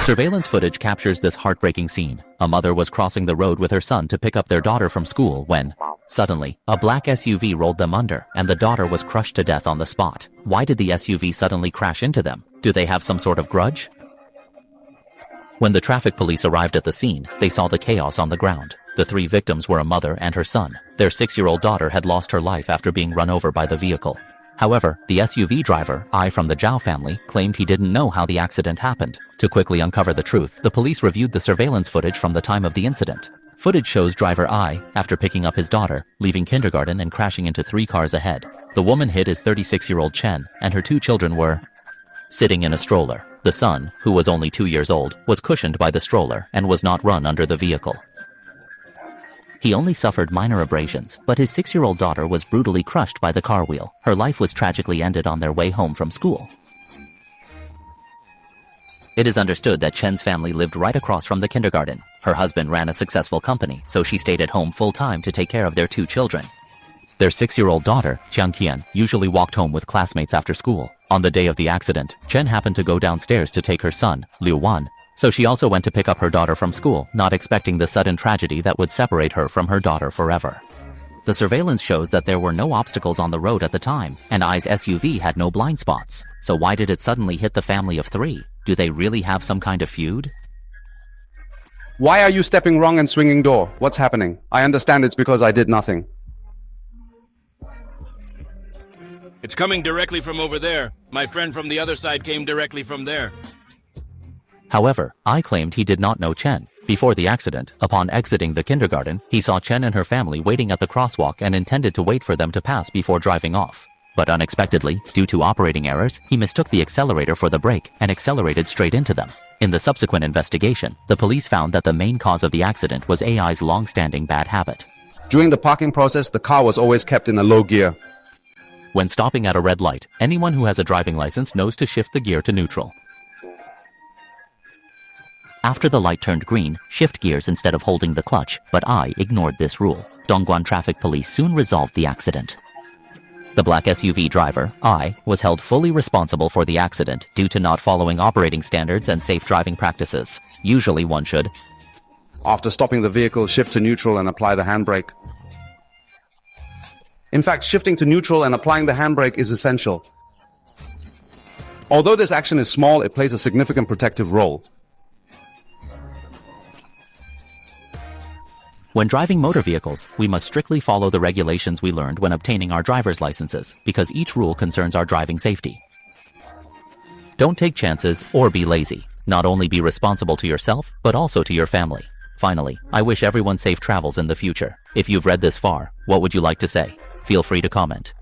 Surveillance footage captures this heartbreaking scene. A mother was crossing the road with her son to pick up their daughter from school when, suddenly, a black SUV rolled them under and the daughter was crushed to death on the spot. Why did the SUV suddenly crash into them? Do they have some sort of grudge? When the traffic police arrived at the scene, they saw the chaos on the ground. The 3 victims were a mother and her son. Their 6-year-old daughter had lost her life after being run over by the vehicle. However, the SUV driver, I from the Zhao family, claimed he didn't know how the accident happened. To quickly uncover the truth, the police reviewed the surveillance footage from the time of the incident. Footage shows driver I, after picking up his daughter, leaving kindergarten and crashing into 3 cars ahead. The woman hit is 36-year-old Chen, and her 2 children were sitting in a stroller. The son, who was only 2 years old, was cushioned by the stroller and was not run under the vehicle. He only suffered minor abrasions, but his 6-year-old daughter was brutally crushed by the car wheel. Her life was tragically ended on their way home from school. It is understood that Chen's family lived right across from the kindergarten. Her husband ran a successful company, so she stayed at home full-time to take care of their 2 children. Their 6-year-old daughter, Jiang Qian, usually walked home with classmates after school. On the day of the accident, Chen happened to go downstairs to take her son, Liu Wan, so she also went to pick up her daughter from school, not expecting the sudden tragedy that would separate her from her daughter forever. The surveillance shows that there were no obstacles on the road at the time, and Ai's SUV had no blind spots. So why did it suddenly hit the family of 3? Do they really have some kind of feud? Why are you stepping wrong and swinging door? What's happening? I understand it's because I did nothing. It's coming directly from over there. My friend from the other side came directly from there. However, I claimed he did not know Chen. Before the accident, upon exiting the kindergarten, he saw Chen and her family waiting at the crosswalk and intended to wait for them to pass before driving off. But unexpectedly, due to operating errors, he mistook the accelerator for the brake and accelerated straight into them. In the subsequent investigation, the police found that the main cause of the accident was AI's long-standing bad habit. During the parking process, the car was always kept in a low gear. When stopping at a red light, anyone who has a driving license knows to shift the gear to neutral. After the light turned green, shift gears instead of holding the clutch, but I ignored this rule. Dongguan traffic police soon resolved the accident. The black SUV driver, I, was held fully responsible for the accident due to not following operating standards and safe driving practices. Usually one should, After stopping the vehicle, shift to neutral and apply the handbrake. In fact, shifting to neutral and applying the handbrake is essential. Although this action is small, it plays a significant protective role. When driving motor vehicles, we must strictly follow the regulations we learned when obtaining our driver's licenses, because each rule concerns our driving safety. Don't take chances or be lazy. Not only be responsible to yourself, but also to your family. Finally, I wish everyone safe travels in the future. If you've read this far, what would you like to say? Feel free to comment.